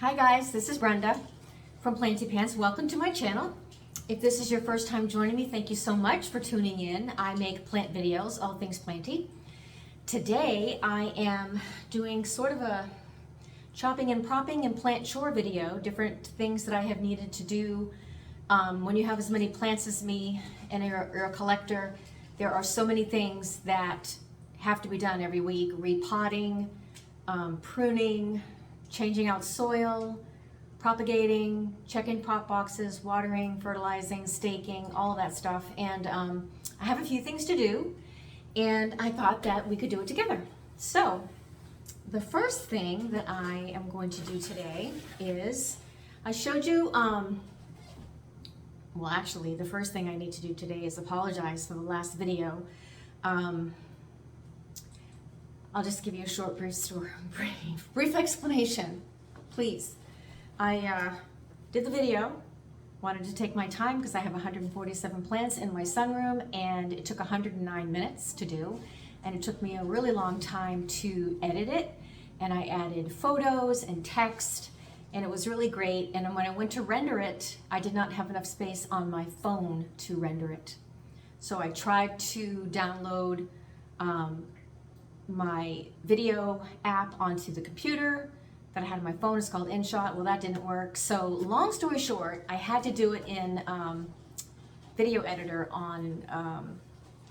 Hi guys, this is Brenda from Planty Pants. Welcome to my channel. If this is your first time joining me, thank you so much for tuning in. I make plant videos, all things planty. Today I am doing sort of a chopping and propping and plant chore video, different things that I have needed to do. When you have as many plants as me and you're a collector, there are so many things that have to be done every week. Repotting, pruning, changing out soil, propagating, checking pot boxes, watering, fertilizing, staking, all of that stuff. And I have a few things to do, and I thought that we could do it together. So the first thing that I am going to do today is, I showed you, well actually the first thing I need to do today is apologize for the last video. I'll just give you a short, brief explanation, please. I did the video, wanted to take my time because I have 147 plants in my sunroom, and it took 109 minutes to do, and it took me a really long time to edit it, and I added photos and text, and it was really great. And when I went to render it, I did not have enough space on my phone to render it. So I tried to download my video app onto the computer that I had on my phone. It's called InShot. Well, that didn't work. So long story short, I had to do it in video editor on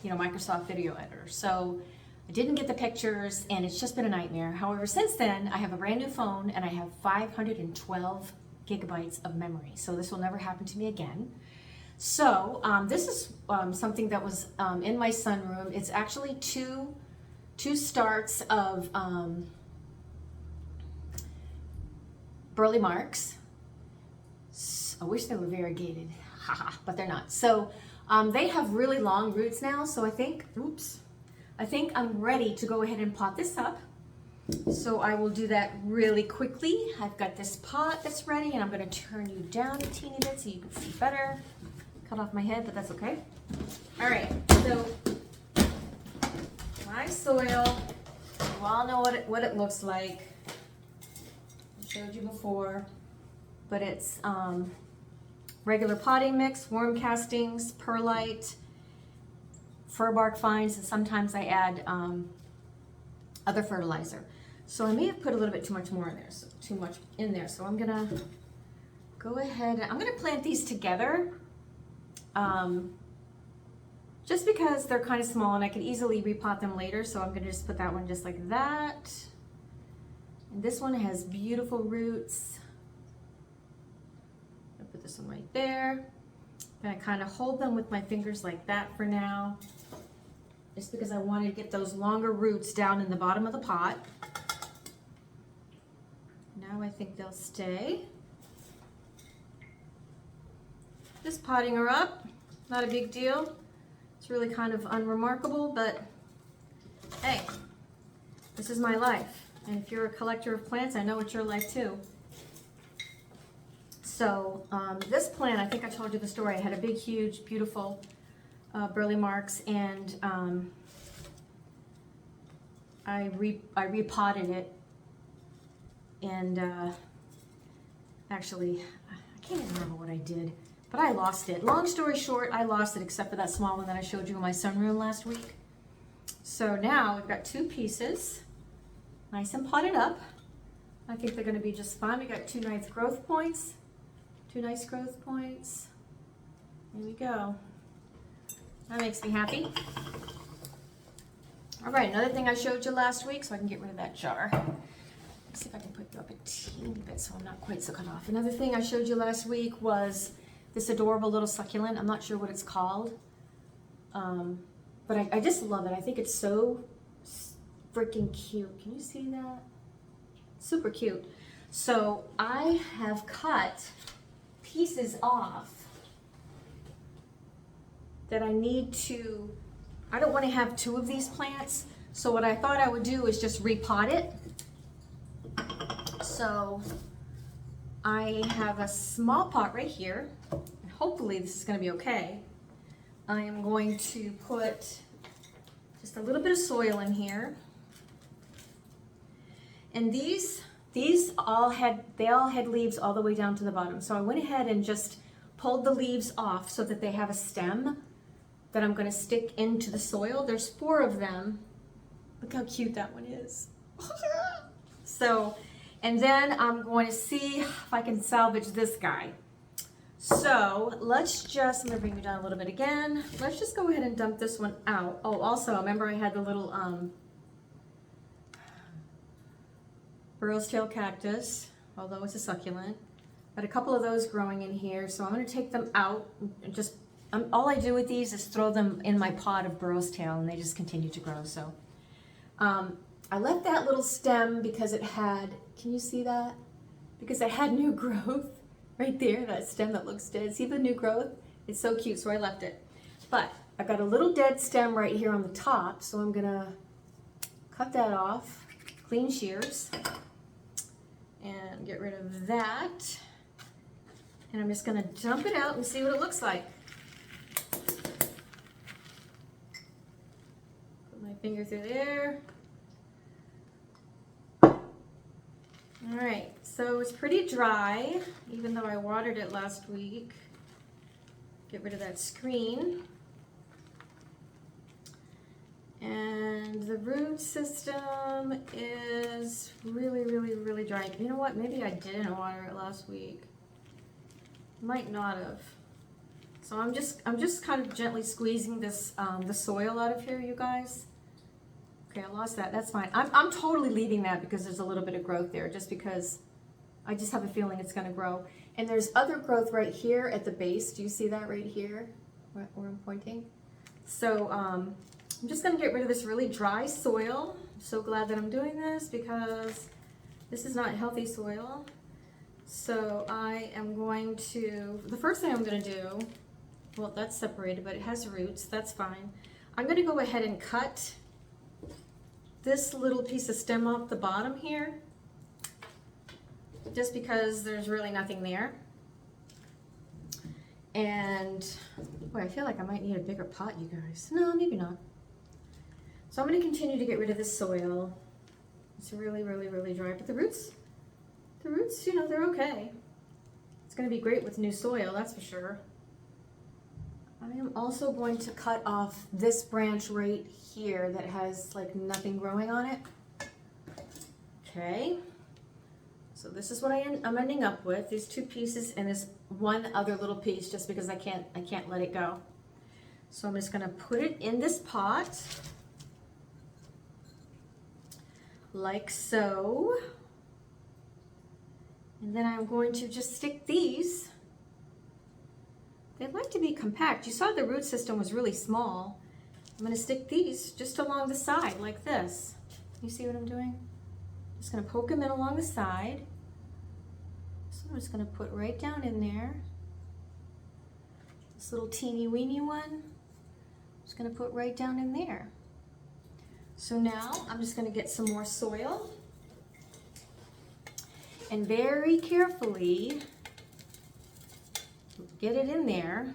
Microsoft Video Editor. So I didn't get the pictures, and it's just been a nightmare. However, since then I have a brand new phone and I have 512 gigabytes of memory, so this will never happen to me again. So this is something that was in my sunroom. It's actually two starts of burley marks. I wish they were variegated, but they're not. So they have really long roots now, so I think I'm ready to go ahead and pot this up. So I will do that really quickly. I've got this pot that's ready, and I'm going to turn you down a teeny bit so you can see better. Cut off my head, but that's okay. All right, so my soil, you all know what it looks like. I showed you before, but it's regular potting mix, worm castings, perlite, fir bark fines, and sometimes I add other fertilizer. So I may have put a little bit too much in there. So I'm gonna go ahead. I'm gonna plant these together. Just because they're kind of small and I could easily repot them later, so I'm gonna just put that one just like that. And this one has beautiful roots. I'll put this one right there. I'm gonna kind of hold them with my fingers like that for now, just because I want to get those longer roots down in the bottom of the pot. Now I think they'll stay. Just potting her up, not a big deal. It's really kind of unremarkable, but hey, this is my life. And if you're a collector of plants, I know it's your life too. So this plant, I think I told you the story. I had a big, huge, beautiful burley marks, and I repotted it. And actually, I can't even remember what I did. But I lost it. Long story short, I lost it, except for that small one that I showed you in my sunroom last week. So now we've got two pieces, nice and potted up. I think they're going to be just fine. We got two nice growth points. Two nice growth points. There we go. That makes me happy. All right, another thing I showed you last week, so I can get rid of that jar. Let's see if I can put you up a teeny bit so I'm not quite so cut off. Another thing I showed you last week was this adorable little succulent. I'm not sure what it's called, but I just love it. I think it's so freaking cute. Can you see that? Super cute. So I have cut pieces off that I need to, I don't want to have two of these plants. So what I thought I would do is just repot it. So I have a small pot right here, and hopefully this is going to be okay. I am going to put just a little bit of soil in here. And these these they all had leaves all the way down to the bottom. So I went ahead and just pulled the leaves off so that they have a stem that I'm going to stick into the soil. There's 4 of them. Look how cute that one is. So, and then I'm going to see if I can salvage this guy. So let's just, I'm going to bring you down a little bit again. Let's just go ahead and dump this one out. Oh, also, remember I had the little burro's tail cactus, although it's a succulent. Got a couple of those growing in here, so I'm going to take them out. And just all I do with these is throw them in my pot of burro's tail, and they just continue to grow. So I left that little stem because it had, can you see that? Because it had new growth right there, that stem that looks dead. See the new growth? It's so cute, so I left it. But I got a little dead stem right here on the top, so I'm gonna cut that off, clean shears, and get rid of that. And I'm just gonna dump it out and see what it looks like. Put my finger through there. All right, so it's pretty dry, even though I watered it last week. Get rid of that screen. And the root system is really, really, really dry. You know what? Maybe I didn't water it last week. Might not have. So I'm just kind of gently squeezing this the soil out of here, you guys. Okay, I lost that. That's fine. I'm totally leaving that because there's a little bit of growth there, just because I just have a feeling it's going to grow. And there's other growth right here at the base. Do you see that right here where I'm pointing? So I'm just going to get rid of this really dry soil. I'm so glad that I'm doing this because this is not healthy soil. So I am going to, the first thing I'm going to do, well, that's separated, but it has roots. That's fine. I'm going to go ahead and cut this little piece of stem off the bottom here, just because there's really nothing there. And boy, I feel like I might need a bigger pot, you guys. No, maybe not. So I'm going to continue to get rid of this soil. It's really, really, really dry, but the roots, you know, they're okay. It's going to be great with new soil, that's for sure. I am also going to cut off this branch right here that has like nothing growing on it. Okay, so this is what I'm ending up with, these 2 pieces and this one other little piece, just because I can't let it go. So I'm just going to put it in this pot like so, and then I'm going to just stick these. They'd like to be compact. You saw the root system was really small. I'm going to stick these just along the side like this. You see what I'm doing? Just going to poke them in along the side. So I'm just going to put right down in there. This little teeny weeny one, I'm just going to put right down in there. So now I'm just going to get some more soil and very carefully get it in there.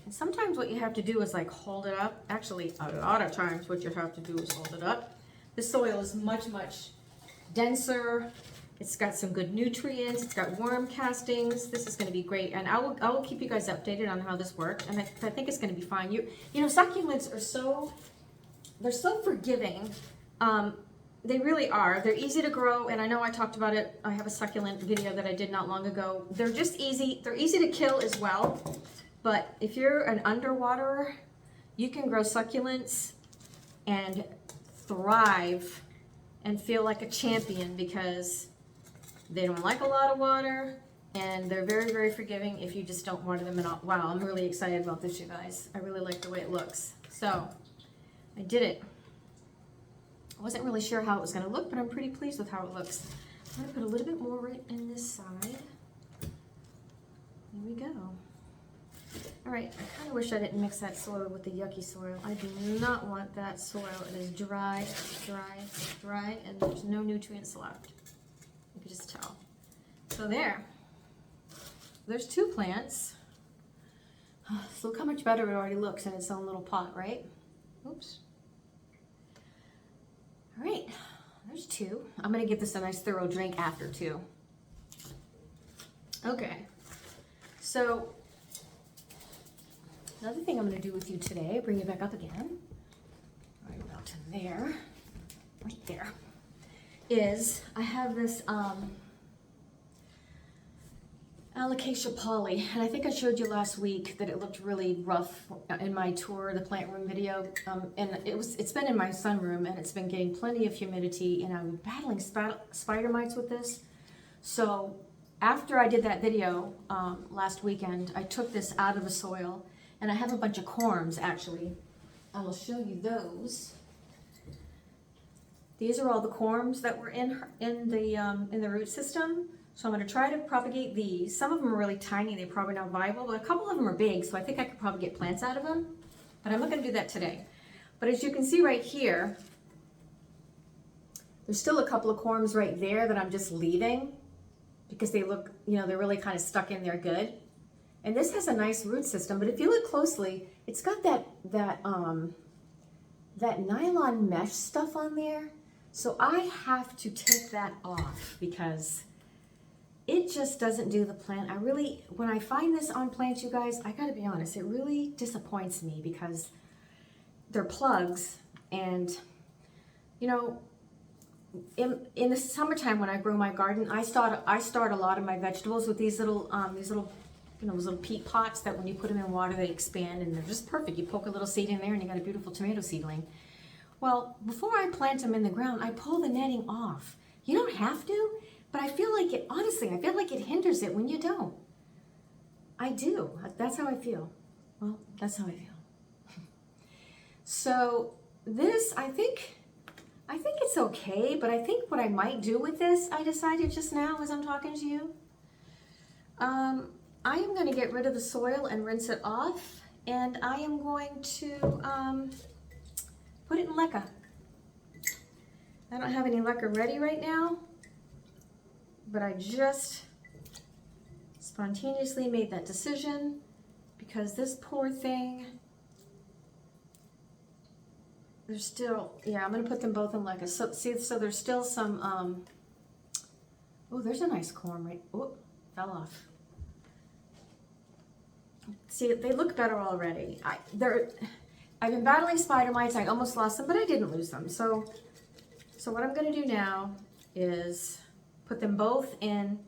And sometimes what you have to do is like hold it up. Actually, a lot of times what you have to do is hold it up. The soil is much, much denser. It's got some good nutrients. It's got worm castings. This is going to be great. And I will keep you guys updated on how this works. And I think it's going to be fine. You know, succulents are they're so forgiving. They really are. They're easy to grow, and I know I talked about it. I have a succulent video that I did not long ago. They're just easy. They're easy to kill as well. But if you're an underwaterer, you can grow succulents and thrive and feel like a champion because they don't like a lot of water, and they're very, very forgiving if you just don't water them at all. Wow, I'm really excited about this, you guys. I really like the way it looks. So I did it. I wasn't really sure how it was going to look, but I'm pretty pleased with how it looks. I'm going to put a little bit more right in this side. There we go. All right, I kind of wish I didn't mix that soil with the yucky soil. I do not want that soil. It is dry, dry, dry, and there's no nutrients left. You can just tell. So there's 2 plants. So look how much better it already looks in its own little pot, right? Oops. All right, there's 2. too. I'm gonna give this a nice thorough drink after too. Okay, so another thing I'm gonna do with you today, bring it back up again, right about to there, right there, is I have this Alocasia poly, and I think I showed you last week that it looked really rough in my tour, the plant room video, and it's been in my sunroom, and it's been getting plenty of humidity, and I'm battling spider mites with this. So after I did that video last weekend, I took this out of the soil, and I have a bunch of corms actually. I will show you those. These are all the corms that were in the root system. So I'm going to try to propagate these. Some of them are really tiny, they're probably not viable, but a couple of them are big, so I think I could probably get plants out of them. But I'm not going to do that today. But as you can see right here, there's still a couple of corms right there that I'm just leaving because they look, you know, they're really kind of stuck in there good. And this has a nice root system, but if you look closely, it's got that nylon mesh stuff on there. So I have to take that off because it just doesn't do the plant. When I find this on plants, you guys, I gotta be honest, it really disappoints me because they're plugs, and you know, in the summertime when I grow my garden, I start a lot of my vegetables with these little you know, those little peat pots that when you put them in water, they expand, and they're just perfect. You poke a little seed in there and you got a beautiful tomato seedling. Well, before I plant them in the ground, I pull the netting off. You don't have to, but I feel like it, honestly, I feel like it hinders it when you don't. I do. That's how I feel. Well, that's how I feel. So this, I think it's okay, but I think what I might do with this, I decided just now as I'm talking to you, I am going to get rid of the soil and rinse it off, and I am going to put it in leca. I don't have any leca ready right now, but I just spontaneously made that decision because this poor thing, there's still, yeah, I'm going to put them both in leca. So see, so there's still some, oh, there's a nice corm right, oh, fell off. See, they look better already. I've been battling spider mites. I almost lost them, but I didn't lose them. So what I'm going to do now is put them both in,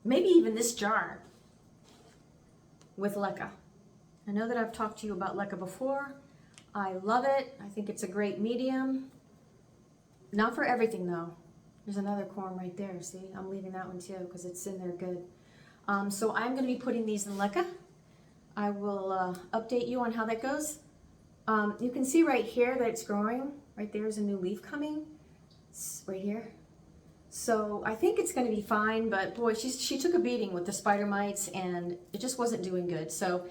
maybe even this jar with leca. I know that I've talked to you about leca before. I love it. I think it's a great medium. Not for everything though. There's another corm right there. See, I'm leaving that one too because it's in there good. So I'm going to be putting these in leca. I will update you on how that goes. You can see right here that it's growing. Right there is a new leaf coming. It's right here. So I think it's going to be fine, but boy, she took a beating with the spider mites and it just wasn't doing good. So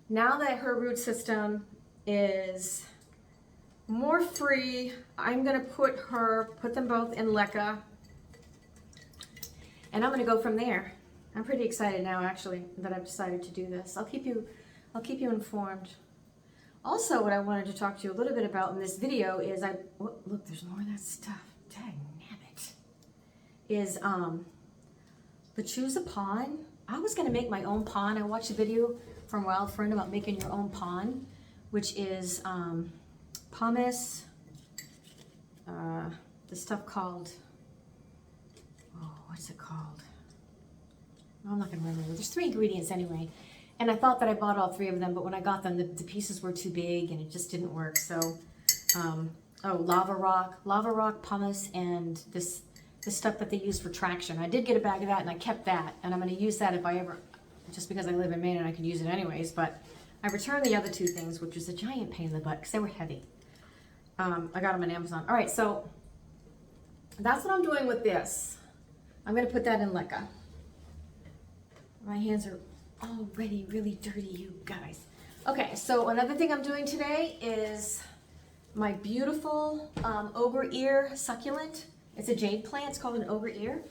now that her root system is more free, I'm going to put them both in leca, and I'm going to go from there. I'm pretty excited now, actually, that I've decided to do this. I'll keep you informed. Also, what I wanted to talk to you a little bit about in this video is look, there's more of that stuff. Dang-nabbit. Is the choose a pond. I was going to make my own pond. I watched a video from Wild Friend about making your own pond, which is pumice, the stuff called, oh, what's it called? I'm not going to remember. There's 3 ingredients anyway. And I thought that I bought all 3 of them, but when I got them, the pieces were too big and it just didn't work. So, lava rock, pumice, and this stuff that they use for traction. I did get a bag of that and I kept that. And I'm going to use that if I ever, just because I live in Maine and I could use it anyways. But I returned the other 2 things, which was a giant pain in the butt because they were heavy. I got them on Amazon. All right, so that's what I'm doing with this. I'm going to put that in leca. My hands are already really dirty, you guys. Okay, so another thing I'm doing today is my beautiful ogre ear succulent. It's a jade plant. It's called an ogre ear.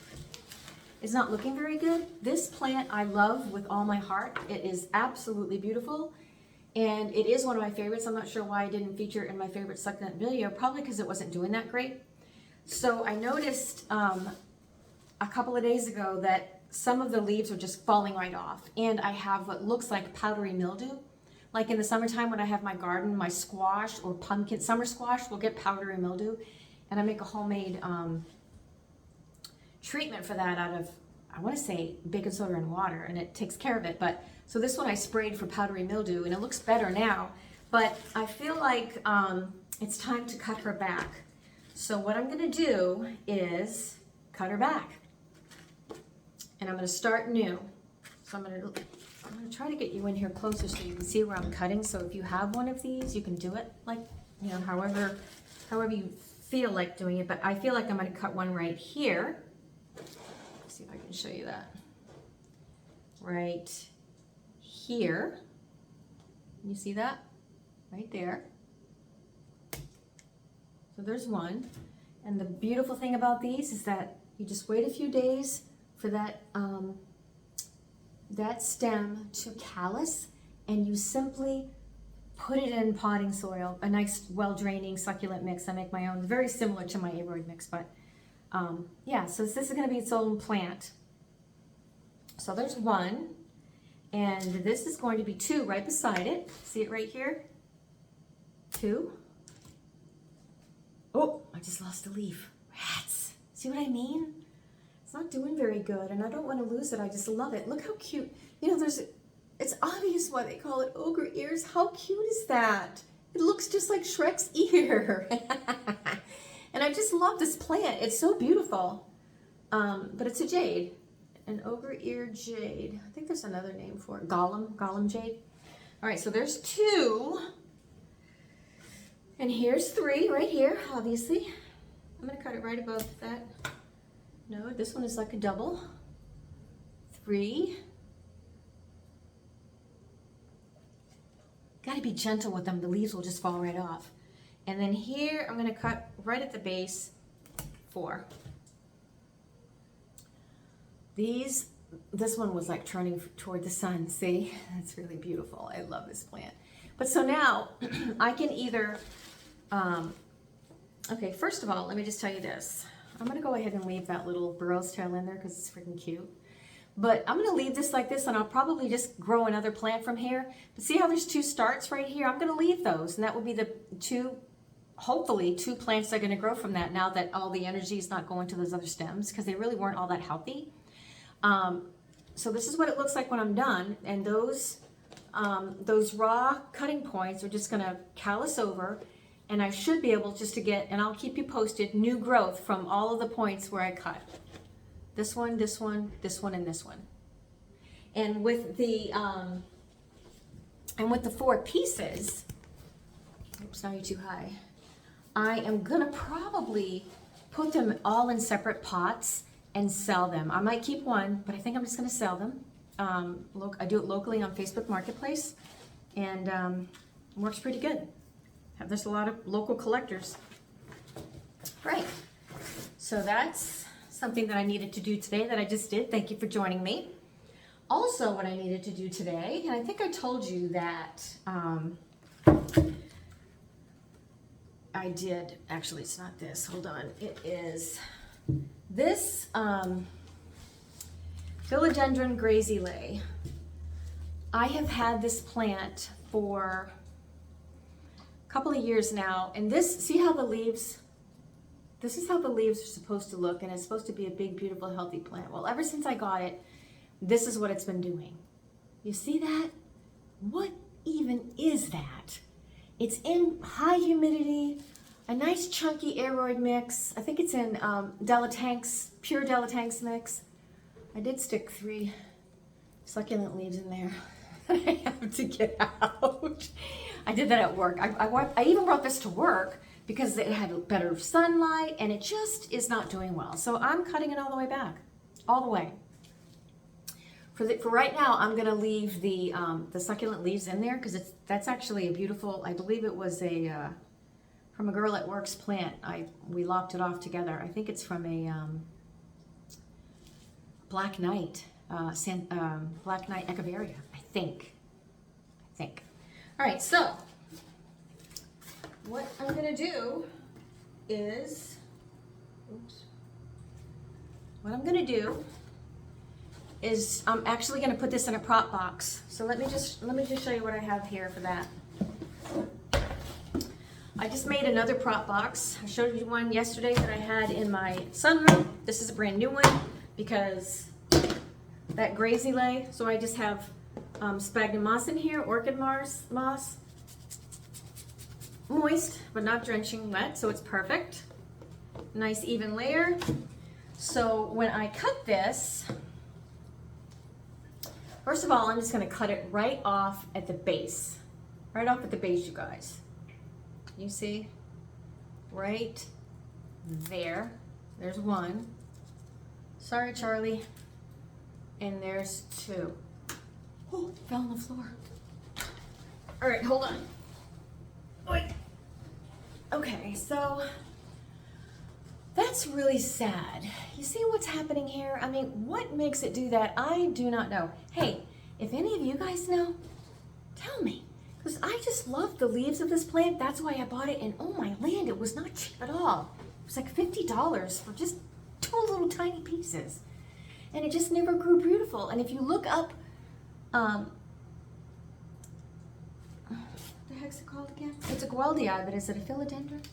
It's not looking very good. This plant I love with all my heart. It is absolutely beautiful, and it is one of my favorites. I'm not sure why I didn't feature it in my favorite succulent video, probably because it wasn't doing that great. So I noticed a couple of days ago that some of the leaves are just falling right off, and I have what looks like powdery mildew. Like in the summertime when I have my garden, my squash or pumpkin, summer squash will get powdery mildew, and I make a homemade treatment for that out of, I want to say, baking soda and water, and it takes care of it. But so this one I sprayed for powdery mildew, and it looks better now, but I feel like it's time to cut her back. So what I'm going to do is cut her back, and I'm going to start new. So I'm going to try to get you in here closer so you can see where I'm cutting. So if you have one of these, you can do it like, you know, however you feel like doing it. But I feel like I'm going to cut one right here. Let's see if I can show you that. Right here. You see that? Right there. So there's one. And the beautiful thing about these is that you just wait a few days for that that stem to callus, and you simply put it in potting soil, a nice well-draining succulent mix. I make my own, very similar to my aroid mix, but yeah, so this is going to be its own plant. So there's one, and this is going to be two right beside it. See it right here? Two. Oh, I just lost a leaf. Rats. See what I mean? It's not doing very good, and I don't want to lose it. I just love it. Look how cute. You know, it's obvious why they call it ogre ears. How cute is that? It looks just like Shrek's ear. And I just love this plant. It's so beautiful. But it's a jade, an ogre ear jade. I think there's another name for it. Gollum jade. All right, so there's two. And here's three right here, obviously. I'm going to cut it right above that. No, this one is like a double. Three. Got to be gentle with them. The leaves will just fall right off. And then here, I'm going to cut right at the base. Four. This one was like turning toward the sun. See? That's really beautiful. I love this plant. But so now, I can either... okay, first of all, let me just tell you this. I'm going to go ahead and leave that little burro's tail in there because it's freaking cute. But I'm going to leave this like this, and I'll probably just grow another plant from here. But see how there's two starts right here? I'm going to leave those, and that will be the two, hopefully, two plants that are going to grow from that now that all the energy is not going to those other stems because they really weren't all that healthy. So this is what it looks like when I'm done, and those raw cutting points are just going to callus over. And I should be able just to get, and I'll keep you posted, new growth from all of the points where I cut. This one, this one, this one, and this one. And with the four pieces, oops, now you're too high. I am gonna probably put them all in separate pots and sell them. I might keep one, but I think I'm just gonna sell them. Look, I do it locally on Facebook Marketplace, and it works pretty good. There's a lot of local collectors. Right. So that's something that I needed to do today that I just did. Thank you for joining me. Also, what I needed to do today, and I think I told you that I did. Actually, it's not this. Hold on. It is this Philodendron grazile. I have had this plant for couple of years now, and see how the leaves, this is how the leaves are supposed to look, and it's supposed to be a big, beautiful, healthy plant. Well, ever since I got it, this is what it's been doing. You see that? What even is that? It's in high humidity, a nice chunky aroid mix. I think it's in Delatanks, pure Delatanks mix. I did stick 3 succulent leaves in there. I have to get out. I did that at work. I even brought this to work because it had better sunlight, and it just is not doing well. So I'm cutting it all the way back, all the way. For right now, I'm gonna leave the succulent leaves in there because that's actually a beautiful. I believe it was from a girl at work's plant. We lopped it off together. I think it's from a Black Knight, Black Knight Echeveria. I think. All right, so what I'm gonna do is Oops. What I'm gonna do is I'm actually gonna put this in a prop box. So let me just show you what I have here for that. I just made another prop box. I showed you one yesterday that I had in my sunroom. This is a brand new one because that grazy lay. So I just have sphagnum moss in here, orchid moss, moist but not drenching wet, so it's perfect. Nice even layer. So when I cut this, first of all, I'm just going to cut it right off at the base. Right off at the base, you guys. You see? Right there. There's one. Sorry, Charlie. And there's two. Oh, it fell on the floor. All right, hold on. Wait. Okay, so that's really sad. You see what's happening here? I mean, what makes it do that? I do not know. Hey, if any of you guys know, tell me. Because I just love the leaves of this plant. That's why I bought it. And oh my land, it was not cheap at all. It was like $50 for just 2 little tiny pieces. And it just never grew beautiful. And if you look up, what the heck's it called again? It's a Gueldii, but is it a philodendron?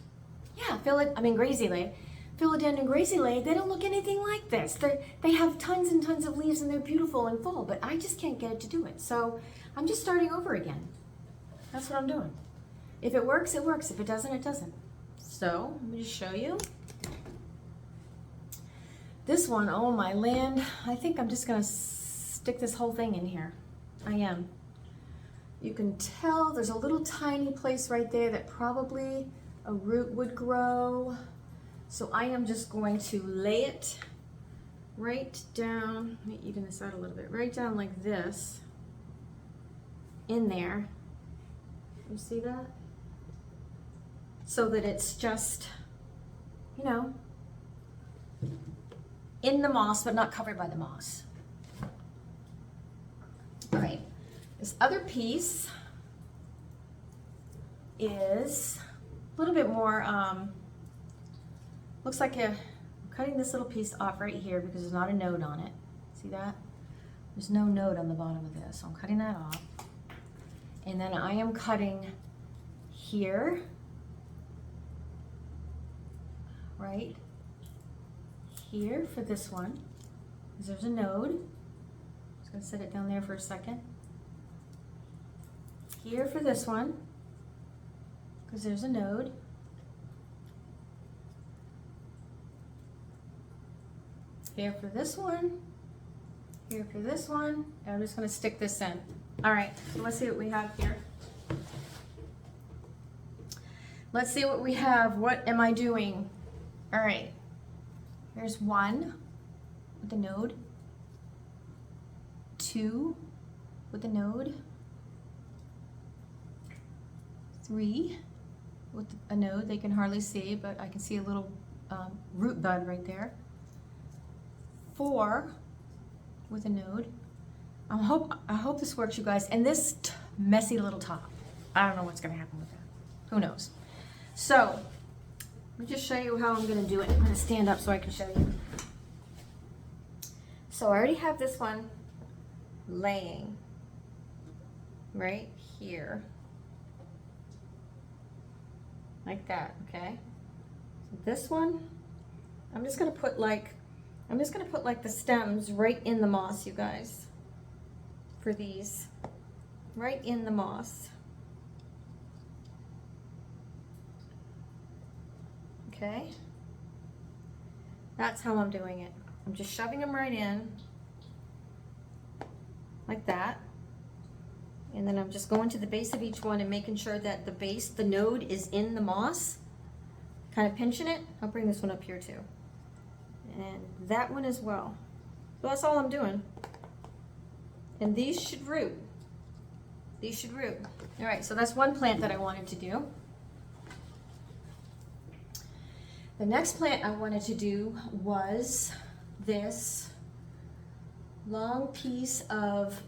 Yeah, grazy lay. Philodendron grazy lay, they don't look anything like this. They have tons and tons of leaves and they're beautiful and full, but I just can't get it to do it. So I'm just starting over again. That's what I'm doing. If it works, it works. If it doesn't, it doesn't. So let me just show you. This one, oh my land, I think I'm just gonna stick this whole thing in here. I am. You can tell there's a little tiny place right there that probably a root would grow. So I am just going to lay it right down, let me even this out a little bit, right down like this, in there. You see that? So that it's just, you know, in the moss, but not covered by the moss. All right, this other piece is a little bit more, looks like I'm cutting this little piece off right here because there's not a node on it. See that? There's no node on the bottom of this, so I'm cutting that off. And then I am cutting here, right here for this one, because there's a node. Just gonna set it down there for a second. Here for this one, because there's a node. Here for this one, here for this one, and I'm just gonna stick this in. All right, so let's see what we have here. Let's see what we have. What am I doing? All right, here's one with the node, two with the node, three with a node. They can hardly see, but I can see a little root bud right there. 4 with a node. I hope this works, you guys. And this messy little top, I don't know what's gonna happen with that. Who knows? So let me just show you how I'm gonna do it. I'm gonna stand up so I can show you. So I already have this one laying right here, like that. Okay. So this one, I'm just gonna put like the stems right in the moss, you guys, for these, right in the moss. Okay, that's how I'm doing it. I'm just shoving them right in, like that. And then I'm just going to the base of each one and making sure that the base, the node is in the moss, kind of pinching it. I'll bring this one up here too. And that one as well. So that's all I'm doing. And these should root. These should root. All right, so that's one plant that I wanted to do. The next plant I wanted to do was this long piece of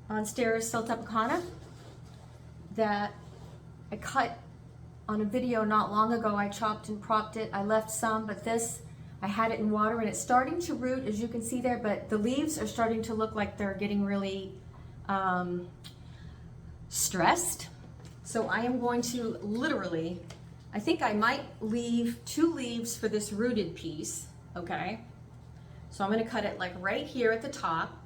Monstera siltepecana that I cut on a video not long ago. I chopped and propped it. I left some, but this, I had it in water and it's starting to root, as you can see there, but the leaves are starting to look like they're getting really stressed. So I am going to literally, I think I might leave 2 leaves for this rooted piece, okay? So I'm gonna cut it like right here at the top.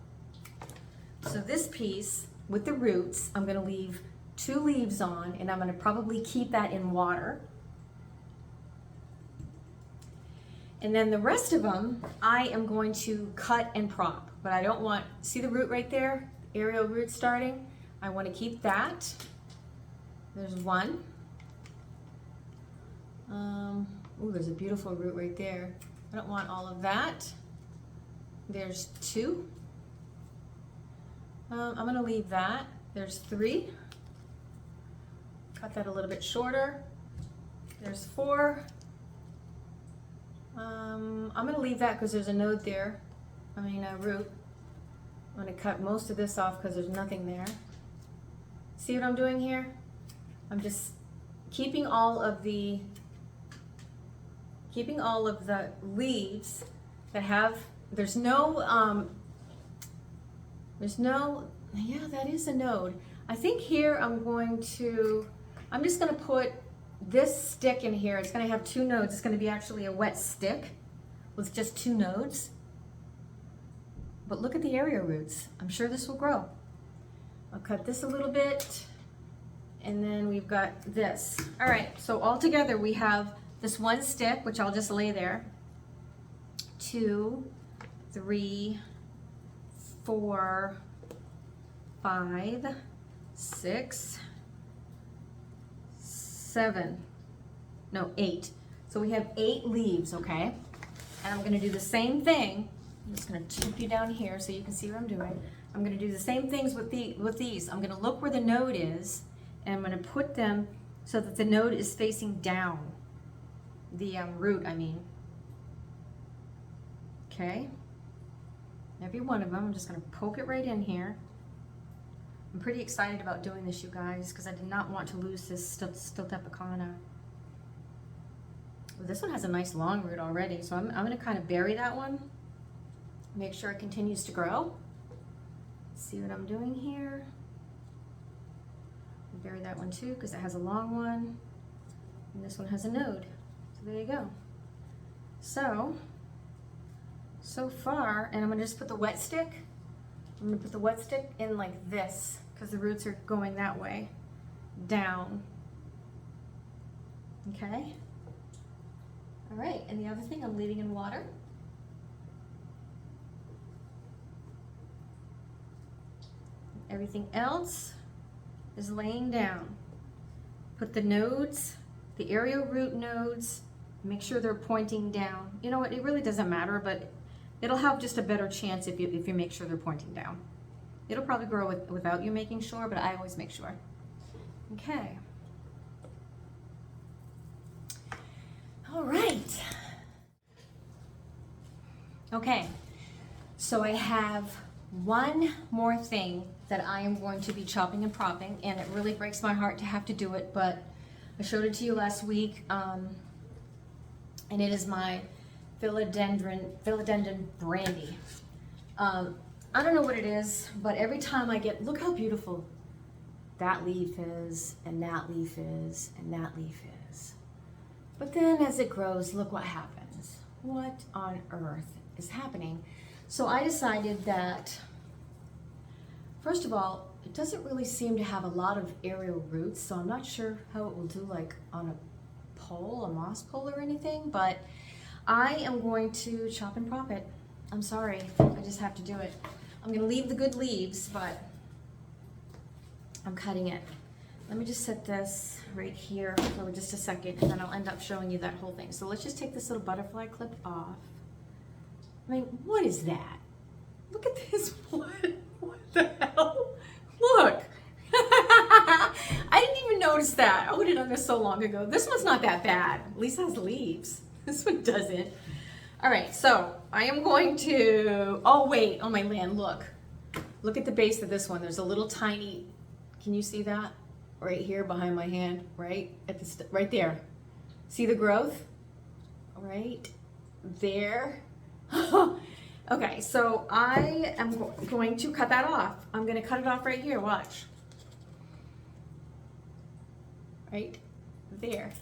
So this piece with the roots, I'm gonna leave 2 leaves on, and I'm gonna probably keep that in water. And then the rest of them, I am going to cut and prop, but I don't want, see the root right there? Aerial root starting? I wanna keep that. There's one. Ooh, there's a beautiful root right there. I don't want all of that. There's 2. I'm gonna leave that. There's 3. Cut that a little bit shorter. There's 4. I'm gonna leave that because there's a node there. I mean a root. I'm gonna cut most of this off because there's nothing there. See what I'm doing here? I'm just keeping all of the leaves that have, there's no, yeah, that is a node. I think here I'm just gonna put this stick in here. It's gonna have 2 nodes. It's gonna be actually a wet stick with just 2 nodes. But look at the area roots. I'm sure this will grow. I'll cut this a little bit, and then we've got this. All right, so all together we have this 1 stick, which I'll just lay there. 2, 3, 4, 5, 6, 7, no, 8. So we have 8 leaves, okay? And I'm gonna do the same thing. I'm just gonna tip you down here so you can see what I'm doing. I'm gonna do the same things with these. I'm gonna look where the node is, and I'm gonna put them so that the node is facing down. The root, I mean. Okay? Every one of them, I'm just gonna poke it right in here. I'm pretty excited about doing this, you guys, because I did not want to lose this Stiltepicana. Well, this one has a nice long root already, so I'm gonna kind of bury that one. Make sure it continues to grow. See what I'm doing here? Bury that one too, because it has a long one. And this one has a node. So there you go. So far, and I'm gonna just put the wet stick. I'm gonna put the wet stick in like this, because the roots are going that way, down. Okay? All right, and the other thing I'm leaving in water. Everything else is laying down. Put the nodes, the aerial root nodes, make sure they're pointing down. You know what, it really doesn't matter, but it'll have just a better chance if you make sure they're pointing down. It'll probably grow without you making sure, but I always make sure. Okay. All right. Okay, so I have one more thing that I am going to be chopping and propping, and it really breaks my heart to have to do it, but I showed it to you last week, and it is my philodendron brandy. I don't know what it is, but every time I get, look how beautiful that leaf is, and that leaf is, and that leaf is. But then as it grows, look what happens. What on earth is happening? So I decided that, first of all, it doesn't really seem to have a lot of aerial roots, so I'm not sure how it will do like on a pole, a moss pole or anything, but I am going to chop and prop it. I'm sorry, I just have to do it. I'm gonna leave the good leaves, but I'm cutting it. Let me just set this right here for just a second, and then I'll end up showing you that whole thing. So let's just take this little butterfly clip off. I mean, what is that? Look at this, what the hell? Look, I didn't even notice that. I would have done this so long ago. This one's not that bad. At least it has leaves. This one doesn't. All right, so I am going to, oh wait, oh my land, look. Look at the base of this one. There's a little tiny, can you see that? right here behind my hand, right at the right there. See the growth? Right there. Okay, so I am going to cut that off. I'm going to cut it off right here. Watch. Right there.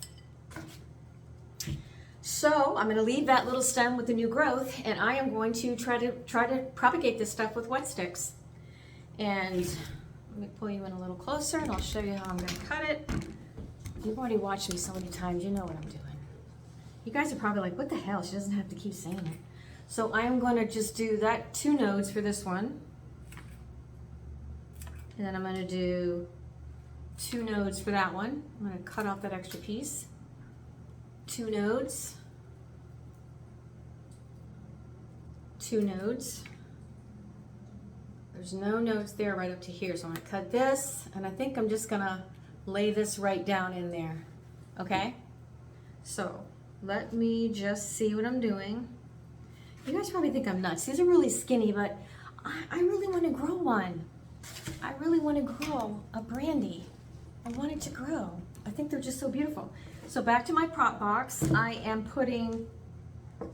So I'm going to leave that little stem with the new growth, and I am going to try to propagate this stuff with wet sticks. And let me pull you in a little closer, and I'll show you how I'm going to cut it. You've already watched me so many times, you know what I'm doing. You guys are probably like, what the hell? She doesn't have to keep saying it. So I am going to just do that 2 nodes for this one. And then I'm going to do 2 nodes for that one. I'm going to cut off that extra piece. 2 nodes. 2 nodes. There's no nodes there right up to here. So I'm going to cut this, and I think I'm just going to lay this right down in there. Okay? So let me just see what I'm doing. You guys probably think I'm nuts. These are really skinny, but I really want to grow one. I really want to grow a brandy. I want it to grow. I think they're just so beautiful. So back to my prop box, I am putting, let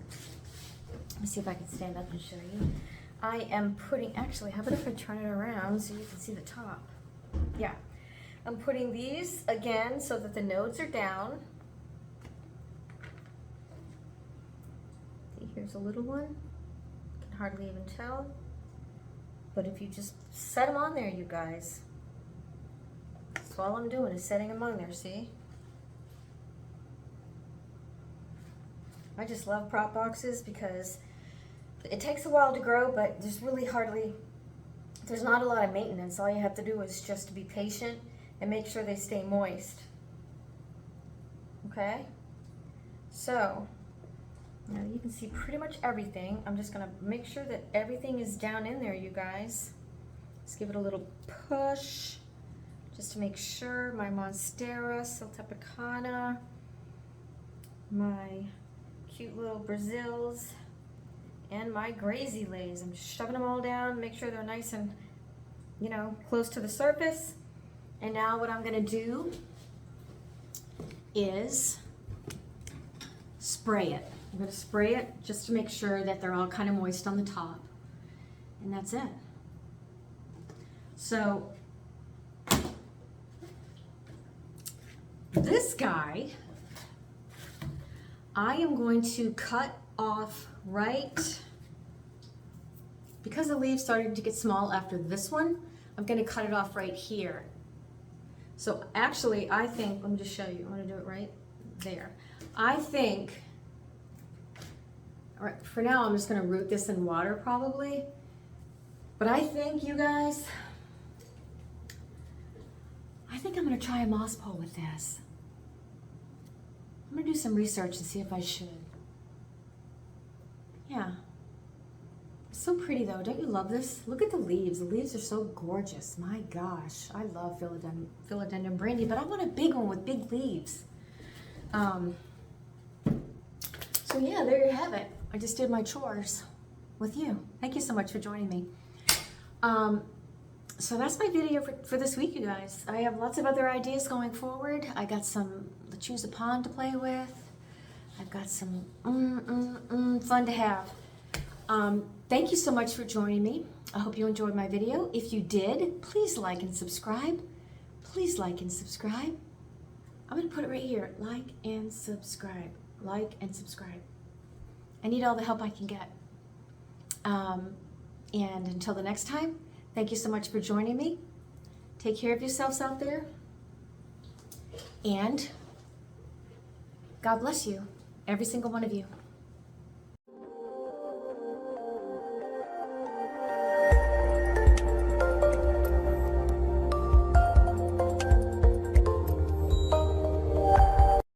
me see if I can stand up and show you. I am putting, actually, how about if I turn it around so you can see the top? Yeah. I'm putting these again so that the nodes are down. Here's a little one. You can hardly even tell. But if you just set them on there, you guys. That's all I'm doing is setting them on there, see? I just love prop boxes because it takes a while to grow, but there's not a lot of maintenance. All you have to do is just to be patient and make sure they stay moist. Okay? So, now you can see pretty much everything. I'm just gonna make sure that everything is down in there, you guys. Let's give it a little push, just to make sure. My Monstera, Siltepecana, my cute little Brazils, and my Grazy Lays. I'm just shoving them all down, make sure they're nice and, you know, close to the surface. And now what I'm gonna do is spray it. I'm going to spray it just to make sure that they're all kind of moist on the top. And that's it. So this guy, I am going to cut off right, because the leaves started to get small after this one, I'm going to cut it off right here. So actually, I think, let me just show you. I'm going to do it right there. I think, all right, for now, I'm just going to root this in water probably. But I think, you guys, I think I'm going to try a moss pole with this. I'm going to do some research and see if I should. Yeah. It's so pretty though. Don't you love this? Look at the leaves. The leaves are so gorgeous. My gosh. I love philodendron brandy, but I want a big one with big leaves. So yeah, there you have it. I just did my chores with you. Thank you so much for joining me. So that's my video for this week, you guys. I have lots of other ideas going forward. I got some Choose a Pond to play with. I've got some fun to have. Thank you so much for joining me. I hope you enjoyed my video. If you did, please like and subscribe. Please like and subscribe. I'm going to put it right here. Like and subscribe. Like and subscribe. I need all the help I can get. And until the next time, thank you so much for joining me. Take care of yourselves out there. And God bless you, every single one of you.